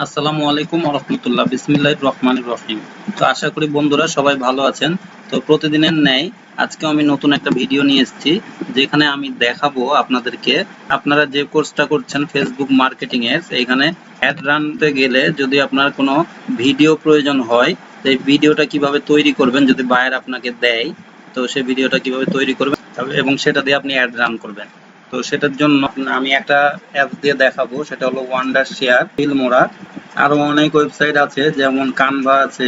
আসসালামু আলাইকুম ওয়া রাহমাতুল্লাহ। বিসমিল্লাহির রহমানির রহিম। তো আশা করি বন্ধুরা সবাই ভালো আছেন। তো প্রতিদিনের ন্যায় আজকেও আমি নতুন একটা ভিডিও নিয়ে এসেছি, যেখানে আমি দেখাবো আপনাদেরকে আপনারা যে কোর্সটা করছেন ফেসবুক মার্কেটিং এর, এখানে অ্যাড রানতে গেলে যদি আপনার কোনো ভিডিও প্রয়োজন হয়, এই ভিডিওটা কিভাবে তৈরি করবেন যদি বায়ার আপনাকে দেয়, তো সেই ভিডিওটা কিভাবে তৈরি করবেন এবং সেটা দিয়ে আপনি অ্যাড রান করবেন। তো সেটার জন্য আমি একটা অ্যাপ দিয়ে দেখাবো, সেটা হলো ওয়ান্ডার শেয়ার, ফিল্মোরা। আরো অনেক ওয়েবসাইট আছে, যেমন কানভা আছে,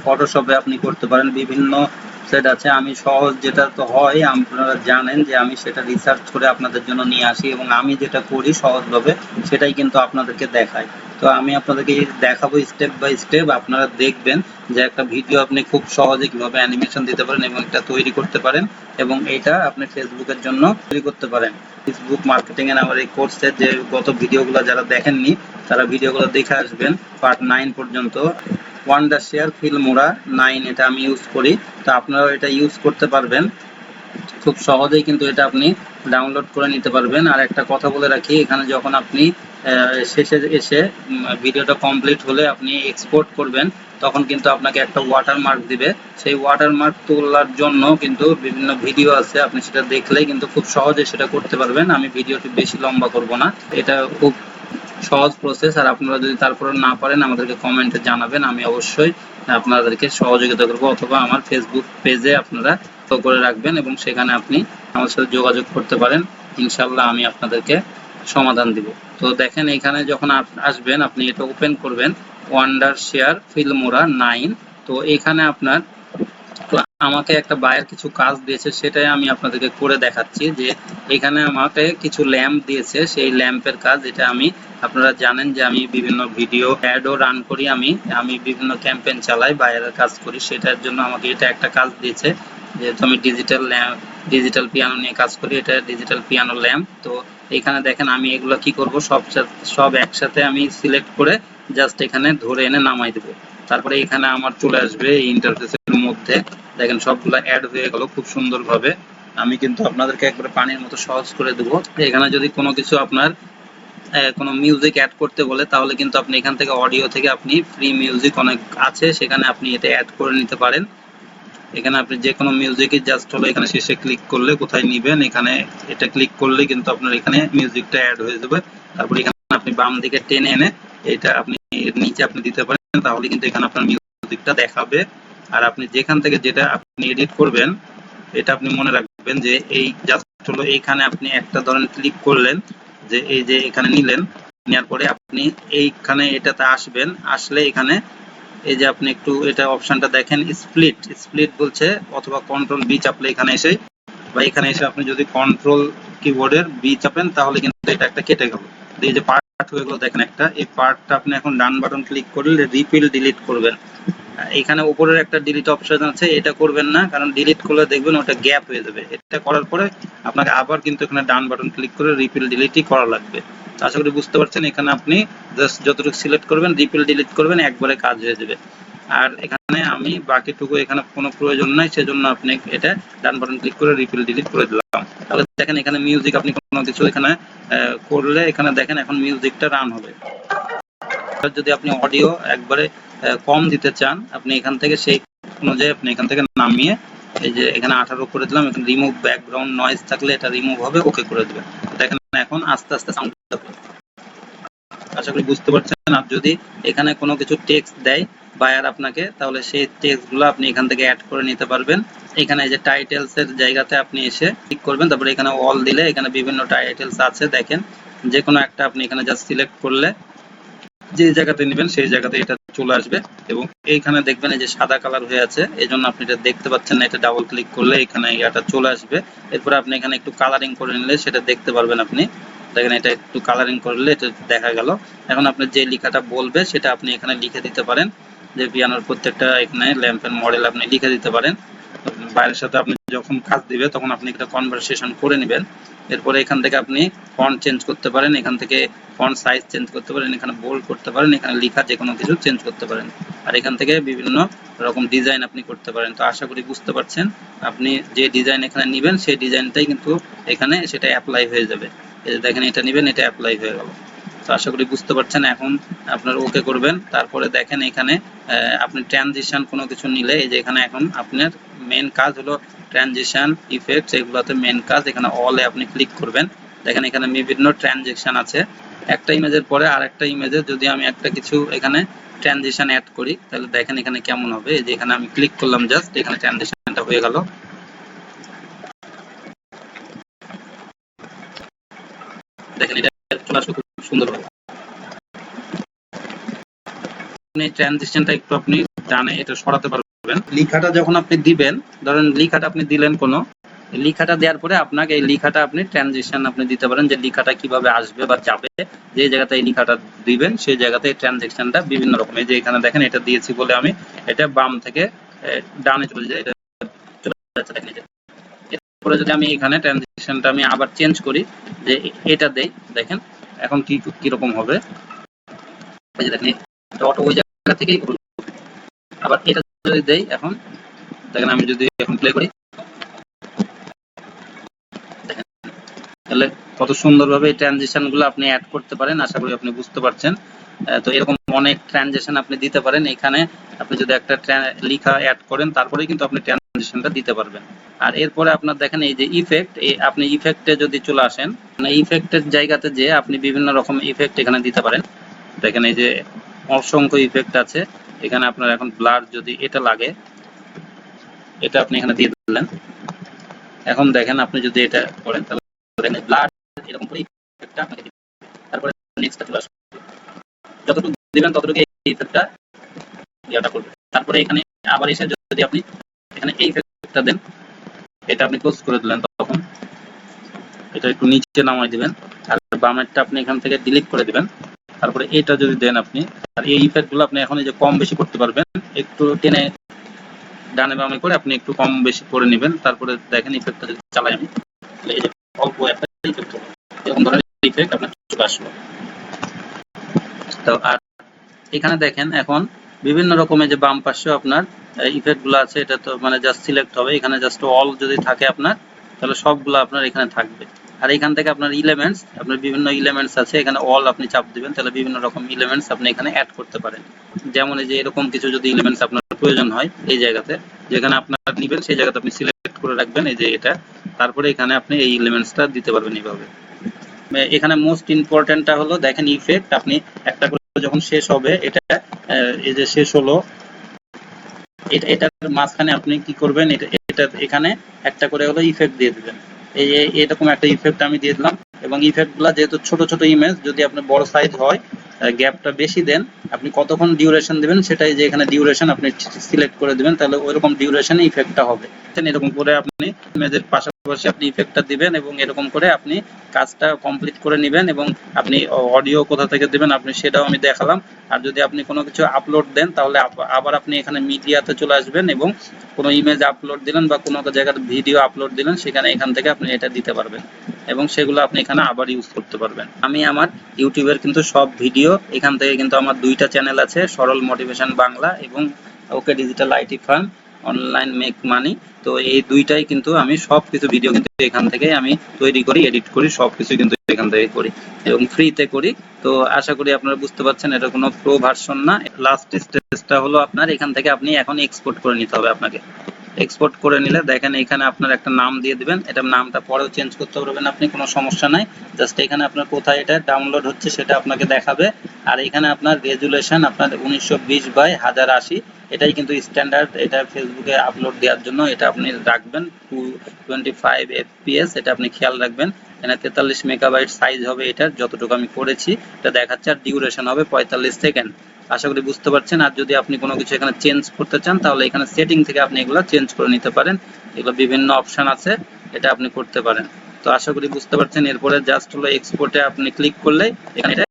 ফটোশপে আপনি করতে পারেন, বিভিন্ন ওয়েবসাইট আছে। আমি সহজ যেটা তো হয়, আপনারা জানেন যে আমি সেটা রিসার্চ করে আপনাদের জন্য নিয়ে আসি এবং আমি যেটা করি সহজভাবে সেটাই কিন্তু আপনাদেরকে দেখাই। তো আমি আপনাদেরকে দেখাবো স্টেপ বাই স্টেপ, আপনারা দেখবেন যে একটা ভিডিও আপনি খুব সহজে কিভাবে অ্যানিমেশন দিতে পারেন এবং এটা তৈরি করতে পারেন এবং এটা আপনি ফেসবুকের জন্য তৈরি করতে পারেন। ফেসবুক মার্কেটিং এর আমার এই কোর্সের যে গত ভিডিওগুলো যারা দেখেননি তারা ভিডিওগুলো দেখে আসবেন, পার্ট 9 পর্যন্ত। ওয়ান্ডার শেয়ার ফিল্মোরা 9 এটা আমি ইউজ করি, তো আপনারাও এটা ইউজ করতে পারবেন খুব সহজেই, কিন্তু এটা আপনি ডাউনলোড করে নিতে পারবেন। আর একটা কথা বলে রাখি, এখানে যখন আপনি শেষে এসে ভিডিওটা কমপ্লিট হলে আপনি এক্সপোর্ট করবেন, তখন কিন্তু আপনাকে একটা ওয়াটারমার্ক দিবে। সেই ওয়াটারমার্ক তোলার জন্য কিন্তু বিভিন্ন ভিডিও আছে, আপনি সেটা দেখলেই কিন্তু খুব সহজে সেটা করতে পারবেন। আমি ভিডিওটি বেশি লম্বা করব না, এটা খুব সহজ প্রসেস। আর আপনারা যদি তারপরে না পারেন আমাদেরকে কমেন্টে জানাবেন, আমি অবশ্যই আপনাদেরকে সহযোগিতা করব, অথবা আমার ফেসবুক পেজে আপনারা ফলো করে রাখবেন এবং সেখানে আপনি আমার সাথে যোগাযোগ করতে পারেন। ইনশাল্লাহ আমি আপনাদেরকে সমাধান দিব। তো দেখেন, এখানে যখন আসবেন আপনি এটা ওপেন করবেন, ওয়ান্ডার শেয়ার ফিল্মোরা 9। তো এখানে আপনার, তো আমাকে একটা বায়ার কিছু কাজ দিয়েছে, সেটাই আমি আপনাদেরকে করে দেখাচ্ছি। যে এখানে আমাকে কিছু ল্যাম্প দিয়েছে, সেই ল্যাম্পের কাজ, এটা আমি, আপনারা জানেন যে আমি বিভিন্ন ভিডিও অ্যাডও রান করি, আমি বিভিন্ন ক্যাম্পেইন চালাই, বায়ারের কাজ করি, সেটার জন্য আমাকে এটা একটা কাজ দিয়েছে। যেহেতু আমি ডিজিটাল পিয়ানো নিয়ে কাজ করি, এটা ডিজিটাল পিয়ানো ল্যাম্প। তো এখানে দেখেন আমি এগুলো কি করব, সব একসাথে আমি সিলেক্ট করে জাস্ট এখানে ধরে এনে নামাই দেবো। তারপরে এখানে আমার চলে আসবে এই ইন্টারফেসের মধ্যে, দেখেন সবগুলো অ্যাড হয়ে গেল খুব সুন্দরভাবে। আমি কিন্তু আপনাদেরকে একবারে পানির মতো সহজ করে দেবো। এখানে যদি কোনো কিছু আপনার কোনো মিউজিক অ্যাড করতে বলে, তাহলে কিন্তু আপনি এখান থেকে অডিও থেকে আপনি ফ্রি মিউজিক অনেক আছে, সেখানে আপনি এটা অ্যাড করে নিতে পারেন। এখানে আপনি যে কোনো মিউজিকই জাস্ট হলো এখানে শেষে ক্লিক করলে, কোথায় নিবেন এখানে এটা ক্লিক করলে কিন্তু আপনার এখানে মিউজিকটা অ্যাড হয়ে যাবে। তারপরে এখানে আপনি বাম দিকে টেনে এনে এটা আপনি নিচে আপনি দিতে পারেন, তাহলে কিন্তু এখানে আপনার মিউজিকটা দেখাবে। আর আপনি যেখান থেকে যেটা আপনি এডিট করবেন, এটা আপনি মনে রাখবেন যে এই জাস্ট হলো এইখানে আপনি একটা ধরেন ক্লিক করলেন, যে এই যে এখানে নিলেন, নেওয়ার পরে আপনি এইখানে এটাতে আসবেন, আসলে এখানে এই যে আপনি একটু এটা অপশনটা দেখেন, স্প্লিট স্প্লিট বলছে, অথবা কন্ট্রোল বি চাপলে এখানে এসে, বা এখানে এসে আপনি যদি কন্ট্রোল কিবোর্ডের বি চাপেন, তাহলে কিন্তু এটা একটা কেটে গেল। এই যে পার্ট হয়ে গেল দেখেন একটা, এই পার্টটা আপনি এখন ডান বাটন ক্লিক করলে রিপিল ডিলিট করবেন। এখানে উপরের একটা ডিলিট অপশন আছে, এটা করবেন না, কারণ ডিলিট করলে দেখবেন ওটা গ্যাপ হয়ে যাবে। এটা করার পরে আপনাকে আবার কিন্তু এখানে ডান বাটন ক্লিক করে রিপিল ডিলিটই করা লাগবে। আশা করি বুঝতে পারছেন, এখানে আপনি জাস্ট যতটুকু সিলেক্ট করবেন, রিপিল ডিলিট করবেন, একবারে কাজ হয়ে যাবে। আর এখানে আমি বাকিটুকু এখানে কোনো প্রয়োজন নাই, সেজন্য আপনি এটা ডান বাটন ক্লিক করে রিপিল ডিলিট করে দিলাম। তাহলে দেখেন এখানে মিউজিক আপনি কোনো কিছু এখানে করলে, এখানে দেখেন এখন মিউজিকটা রান হবে। যদি আপনি অডিও একবারে কম দিতে চান, আপনি এখান থেকে সেই অনুযায়ী আপনি এখান থেকে নামিয়ে, এই যে এখানে 18 করে দিলাম, এখানে রিমুভ ব্যাকগ্রাউন্ড নয়েজ থাকলে এটা রিমুভ হবে, ওকে করে দিবেন। দেখেন এখন আস্তে আস্তে সাউন্ড, আশা করি বুঝতে পারছেন। আর যদি এখানে কোনো কিছু টেক্সট দেয় বায়ার আপনাকে, তাহলে সেই টেক্সটগুলো আপনি এখান থেকে অ্যাড করে নিতে পারবেন। এখানে এই যে টাইটেলস এর জায়গাতে আপনি এসে ক্লিক করবেন, তারপরে এখানে অল দিলে এখানে বিভিন্ন টাইটেলস আছে, দেখেন যে কোনো একটা আপনি এখানে জাস্ট সিলেক্ট করলে যে জায়গাতে নেবেন সেই জায়গাতে এটা চলে আসবে। এবং এইখানে দেখবেন এই যে সাদা কালার হয়ে আছে, এই জন্য আপনি এটা দেখতে পাচ্ছেন না, এটা ডাবল ক্লিক করলে এখানে এটা চলে আসবে। এরপরে আপনি এখানে একটু কালারিং করে নিলে সেটা দেখতে পারবেন। আপনি দেখেন এটা একটু কালারিং করলে এটা দেখা গেল। এখন আপনি যে লেখাটা বলবে সেটা আপনি এখানে লিখে দিতে পারেন, যে পিয়ানোর প্রত্যেকটা এখানে ল্যাম্পের মডেল আপনি লিখে দিতে পারেন। বাইরের সাথে আপনি যখন কাজ দিবে তখন আপনি একটা কনভারসেশন করে নেবেন। এরপরে এখান থেকে আপনি ফন্ট চেঞ্জ করতে পারেন, এখান থেকে ফন্ট সাইজ চেঞ্জ করতে পারেন, এখানে বোল্ড করতে পারেন, এখানে লেখা যে কোনো কিছু চেঞ্জ করতে পারেন। আর এখান থেকে বিভিন্ন রকম ডিজাইন আপনি করতে পারেন। তো আশা করি বুঝতে পারছেন, আপনি যে ডিজাইন এখানে নেবেন সেই ডিজাইনটাই কিন্তু এখানে সেটা অ্যাপ্লাই হয়ে যাবে। এই যে দেখেন এটা নেবেন, এটা অ্যাপ্লাই হয়ে গেল। তো আশা করি বুঝতে পারছেন। এখন আপনার ওকে করবেন, তারপরে দেখেন এখানে আপনি ট্রানজিশন কোনো কিছু নিলে এই যে এখানে এখন আপনার মেন কাজ হলো ট্রানজিশন ইফেক্টস, এগুলোতে মেন কাজ। এখানে অলে আপনি ক্লিক করবেন, দেখেন এখানে বিভিন্ন ট্রানজেকশন আছে। একটা ইমেজের পরে আরেকটা ইমেজে যদি আমি একটা কিছু এখানে ট্রানজিশন অ্যাড করি তাহলে দেখেন এখানে কেমন হবে। এই যে এখানে আমি ক্লিক করলাম, জাস্ট এখানে ট্রানজিশনটা হয়ে গেল। দেখেন এটা চলে আসবে খুব সুন্দরভাবে। আপনি ট্রানজিশনটা একটু আপনি ডানে এটা সরাতে পারবেন। লেখাটা যখন আপনি দিবেন, ধরেন লেখাটা আপনি দিলেন কোনো, লেখাটা দেওয়ার পরে আপনাকে এই লেখাটা আপনি ট্রানজিশন আপনি দিতে পারেন, যে লেখাটা কিভাবে আসবে বা যাবে, যে জায়গাতে এই লেখাটা দিবেন সেই জায়গাতে এই ট্রানজিশনটা বিভিন্ন রকম। এই যে এখানে দেখেন এটা দিয়েছি বলে আমি এটা বাম থেকে ডানে চলে যায়, এটা চলে যাচ্ছে। দেখেন এরপরে যদি আমি এখানে ট্রানজিশনটা আমি আবার চেঞ্জ করি, যে এটা দেই, দেখেন এখন কি রকম হবে। এই যে দেখেন অটো ওই জায়গা থেকেই করব। আবার এটা যদি দেই, এখন দেখেন আমি যদি এখন প্লে করি, তাহলে কত সুন্দরভাবে এই ট্রানজিশনগুলো আপনি অ্যাড করতে পারেন। আশা করি আপনি বুঝতে পারছেন। তো এরকম অনেক ট্রানজিশন আপনি দিতে পারেন। এখানে আপনি যদি একটা লেখা অ্যাড করেন তারপরেই কিন্তু আপনি ট্রানজিশনটা দিতে পারবেন। আর এরপরে আপনার দেখেন এই যে ইফেক্ট, আপনি ইফেক্টে যদি চলে আসেন, মানে ইফেক্টের জায়গাতে যে আপনি বিভিন্ন রকম ইফেক্ট এখানে দিতে পারেন। দেখেন এই যে অসংখ্য ইফেক্ট আছে এখানে। আপনার এখন ব্লার যদি এটা লাগে, এটা আপনি এখানে দিয়ে দিলেন। এখন দেখেন আপনি যদি এটা করেন তাহলে দেখেন ব্লার এরকম করে ইফেক্টটা আপনাকে দিতে হবে। তারপরে নেক্সটটা চলে আসবে, যতটুকু দিবেন ততটুকু এই ইফেক্টটা ইয়াটা করবে। তারপরে এখানে আবার এসে যদি আপনি এখানে এই ইফেক্টটা দেন, এটা আপনি ক্লোজ করে দিলেন, তখন এটা একটু নিচে নামাই দিবেন। আর বামেরটা আপনি এখান থেকে ডিলিট করে দিবেন। তারপরে এটা যদি দেন আপনি, আর এই ইফেক্টগুলো আপনি এখন এই যে কম বেশি করতে পারবেন, একটু টেনে ডানে বামে করে আপনি একটু কম বেশি করে নেবেন। তারপরে দেখেন ইফেক্টটা যদি চালাই আমি, এই যে অল্প একটা ইফেক্ট হলো, এরকম ধরনের ইফেক্ট আপনার চলে আসলো। তো আর এখানে দেখেন এখন বিভিন্ন রকমের যে বাম পাশে আপনার ইফেক্ট গুলো আছে, এটা তো মানে জাস্ট সিলেক্ট হবে। এখানে জাস্ট অল যদি থাকে আপনার, তাহলে সবগুলো আপনার এখানে থাকবে। আর এখান থেকে আপনার এলিমেন্টস, আপনার বিভিন্ন এলিমেন্টস আছে, এখানে অল আপনি চাপ দিবেন, তাহলে বিভিন্ন রকম এলিমেন্টস আপনি এখানে অ্যাড করতে পারেন। যেমন এই যে এরকম কিছু যদি এলিমেন্টস আপনার প্রয়োজন হয়, এই জায়গাতে যেখানে আপনার নিবেন সেই জায়গাতে আপনি সিলেক্ট করে রাখবেন, এই যে এটা। তারপরে এখানে আপনি এই এলিমেন্টসটা দিতে পারবেন এইভাবে। এখানে মোস্ট ইম্পর্টেন্টটা হলো দেখেন ইফেক্ট, আপনি একটা করে যখন শেষ হবে, এটা এই যে শেষ হলো, এটার মাঝখানে আপনি কি করবেন, এটা এখানে একটা করে হলো ইফেক্ট দিয়ে দিবেন। এই এরকম একটা ইফেক্ট আমি দিয়ে দিলাম। এবং ইফেক্টগুলো যেহেতু ছোট ছোট ইমেজ, যদি আপনার বড় সাইজ হয় গ্যাপটা বেশি দেন, আপনি কতক্ষণ ডিউরেশন দিবেন সেটাই, যে এখানে ডিউরেশন আপনি সিলেক্ট করে দিবেন, তাহলে ওইরকম ডিউরেশনে ইফেক্টটা হবে। এরকম করে আপনি ইমেজের পাশাপাশি আপনি ইফেক্টটা দিবেন এবং এরকম করে আপনি কাজটা কমপ্লিট করে নেবেন। এবং আপনি অডিও কোথা থেকে দিবেন আপনি সেটাও আমি দেখালাম। আর যদি আপনি কোনো কিছু আপলোড দেন তাহলে আবার আপনি এখানে মিডিয়াতে চলে আসবেন এবং কোনো ইমেজ আপলোড দিলেন বা কোনো জায়গায় ভিডিও আপলোড দিলেন, সেখানে এখান থেকে আপনি এটা দিতে পারবেন এবং সেগুলো আপনি এখানে আবার ইউজ করতে পারবেন। আমি আমার ইউটিউবের কিন্তু সব ভিডিও এখান থেকে, কিন্তু আমার দুইটা চ্যানেল আছে, সরল মোটিভেশন বাংলা এবং ওকে digital IT firm online make money. তো এই দুইটাই কিন্তু আমি সবকিছু ভিডিও কিন্তু এখান থেকে আমি তৈরি করি, এডিট করি, সবকিছু কিন্তু এখান থেকে করি এবং ফ্রিতে করি। তো আশা করি আপনারা বুঝতে পারছেন, এটা কোনো প্রো ভার্সন না। লাস্ট স্টেজটা হলো আপনার এখান থেকে আপনি এখন এক্সপোর্ট করে নিতে হবে। আপনাকে এক্সপোর্ট করে নিলে দেখেন এখানে আপনার একটা নাম দিয়ে দিবেন, এটা নামটা পরেও চেঞ্জ করতে পারবেন আপনি, কোনো সমস্যা নাই। জাস্ট এখানে আপনার কোথায় এটা ডাউনলোড হচ্ছে সেটা আপনাকে দেখাবে। আর এখানে আপনার রেজুলেশন আপনার 1920x1080, এটাই কিন্তু স্ট্যান্ডার্ড, এটা ফেসবুকে আপলোড দেওয়ার জন্য এটা আপনি রাখবেন 225 fps, এটা আপনি খেয়াল রাখবেন। এখানে 43 মেগাবাইট সাইজ হবে এটার, যতটুকু আমি করেছি এটা দেখাচ্ছে। আর ডিউরেশন হবে 45 সেকেন্ড। আশা করি বুঝতে পারছেন। আর যদি আপনি কোনো কিছু এখানে চেঞ্জ করতে চান তাহলে এখানে সেটিং থেকে আপনি এগুলো চেঞ্জ করে নিতে পারেন। এগুলো বিভিন্ন অপশন আছে, এটা আপনি করতে পারেন। তো আশা করি বুঝতে পারছেন। এরপরে জাস্ট হলো এক্সপোর্টে আপনি ক্লিক করলে এখানে এটা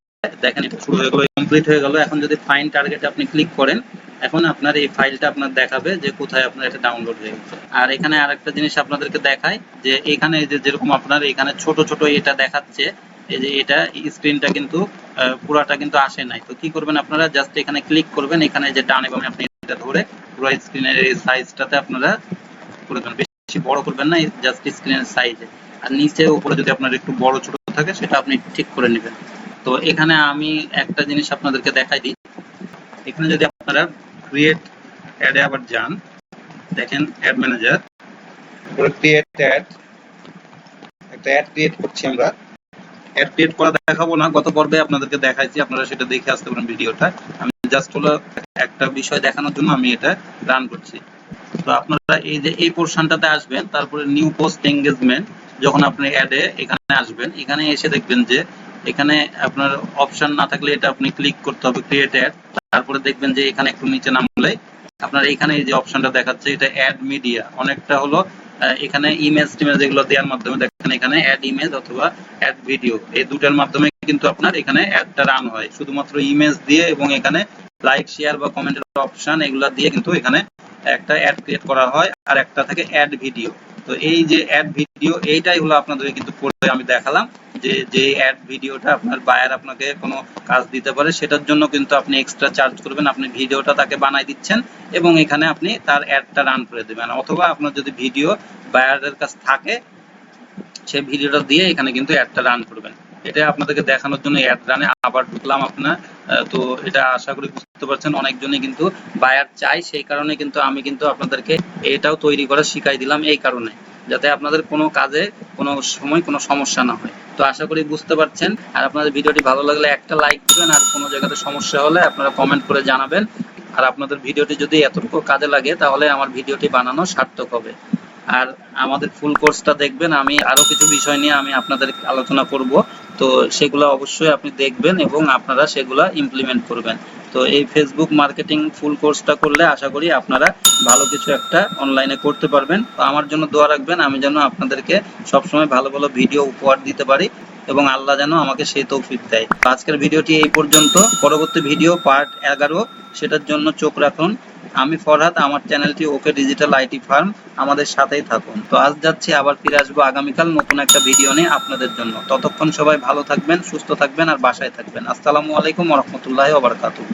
দেখেন, এটা শুরু হয়ে গেল, কমপ্লিট হয়ে গেল। এখন যদি ফাইন্ড টার্গেটে আপনি ক্লিক করেন, এখন আপনার এই ফাইলটা আপনার দেখাবে যে কোথায় আপনার এটা ডাউনলোড হয়ে গেছে। আর এখানে আরেকটা জিনিস আপনাদেরকে দেখাই, যে এখানে যে যেরকম আপনার এখানে ছোট ছোট এটা দেখাচ্ছে, এই যে এটা স্ক্রিনটা কিন্তু পুরাটা কিন্তু আসে নাই। তো কি করবেন আপনারা, জাস্ট এখানে ক্লিক করবেন, এখানে যে ডানে বামে আপনি এটা ধরে পুরো স্ক্রিনের এই সাইজটাতে আপনারা করে দেবেন। বেশি বড় করবেন না, জাস্ট স্ক্রিনের সাইজে। আর নিচে উপরে যদি আপনার একটু বড় ছোট থাকে সেটা আপনি ঠিক করে নেবেন। তো এখানে আমি একটা জিনিস আপনাদেরকে দেখাই দিই। এখানে যদি আপনারা ক্রিয়েট অ্যাডে আবার যান, দেখেন অ্যাড ম্যানেজার, ক্রিয়েট অ্যাড, একটা অ্যাড ক্রিয়েট করছি আমরা। অ্যাড ক্রিয়েট করা দেখাবো না, গত পর্বে আপনাদেরকে দেখাইছি, আপনারা সেটা দেখে আসতে পারেন ভিডিওটা। আমি জাস্ট হলো একটা বিষয় দেখানোর জন্য আমি এটা রান করছি। তো আপনারা এই যে এই পোরশনটাতে আসবেন, তারপরে নিউ পোস্ট এঙ্গেজমেন্ট, যখন আপনি অ্যাডে এখানে আসবেন, এখানে এসে দেখবেন যে এখানে আপনার অপশন না থাকলে এটা আপনি ক্লিক করতে হবে ক্রিয়েট অ্যাড। তারপরে দেখবেন যে এখানে একটু নিচে নামলে আপনার এখানে এই যে অপশনটা দেখাচ্ছে, এটা অ্যাড মিডিয়া, অনেকটা হলো এখানে ইমেজ টিমেজ এগুলো দেওয়ার মাধ্যমে দেখেন এখানে অ্যাড ইমেজ অথবা অ্যাড ভিডিও, এই দুটার মাধ্যমে কিন্তু আপনার এখানে অ্যাডটা রান হয়। শুধুমাত্র ইমেজ দিয়ে এবং এখানে লাইক শেয়ার বা কমেন্টের অপশন এগুলা দিয়ে কিন্তু এখানে একটা অ্যাড ক্রিয়েট করা হয়, আর একটা থাকে অ্যাড ভিডিও। তো এই যে অ্যাড ভিডিও, এইটাই হলো আপনাদের কিন্তু পরে আমি দেখালাম যে যে অ্যাড ভিডিওটা আপনার বায়ার আপনাকে কোনো কাজ দিতে পারে, সেটার জন্য কিন্তু আপনি এক্সট্রা চার্জ করবেন। আপনি ভিডিওটা তাকে বানাই দিচ্ছেন এবং এখানে আপনি তার অ্যাডটা রান করে দেবেন, অথবা আপনার যদি ভিডিও বায়ারের কাছে থাকে সেই ভিডিওটা দিয়ে এখানে কিন্তু অ্যাডটা রান করবেন। এটা আপনাদেরকে দেখানোর জন্য অ্যাড রানে আবার ঢুকলাম আপনার। তো এটা আশা করি বুঝতে পারছেন, অনেকজনই কিন্তু বায়ার চাই, সেই কারণে কিন্তু আমি কিন্তু আপনাদেরকে এটাও তৈরি করা শিখাই দিলাম, এই কারণে যাতে আপনাদের কোনো কাজে কোনো সময় কোনো সমস্যা না হয়। তো আশা করি বুঝতে পারছেন। আর আপনাদের ভিডিওটি ভালো লাগলে একটা লাইক দিবেন, আর কোনো জায়গাতে সমস্যা হলে আপনারা কমেন্ট করে জানাবেন। আর আপনাদের ভিডিওটি যদি এতটুকু কাজে লাগে তাহলে আমার ভিডিওটি বানানো সার্থক হবে। আর আমাদের ফুল কোর্সটা দেখবেন, আমি আরো কিছু বিষয় নিয়ে আমি আপনাদের আলোচনা করব। তো সেগুলো অবশ্যই আপনি দেখবেন এবং আপনারা সেগুলা ইমপ্লিমেন্ট করবেন। তো এই ফেসবুক মার্কেটিং ফুল কোর্সটা করলে আশা করি আপনারা ভালো কিছু একটা অনলাইনে করতে পারবেন। তো আমার জন্য দোয়া রাখবেন, আমি যেন আপনাদেরকে সবসময় ভালো ভালো ভিডিও উপহার দিতে পারি এবং আল্লাহ যেন আমাকে সেই তৌফিক দেয়। আজকের ভিডিওটি এই পর্যন্ত। পরবর্তী ভিডিও পার্ট 11, সেটার জন্য চোখ রাখুন। আমি ফরহাদ, আমার চ্যানেলটি ওকে ডিজিটাল আইটি ফার্ম, আমাদের সাথেই থাকুন। তো আজ যাচ্ছি, আবার ফিরে আসবো আগামীকাল নতুন একটা ভিডিও নিয়ে আপনাদের জন্য। ততক্ষণ সবাই ভালো থাকবেন, সুস্থ থাকবেন আর বাসায় থাকবেন। আসসালামু আলাইকুম ওয়া রাহমাতুল্লাহি ওয়া বারাকাতুহু।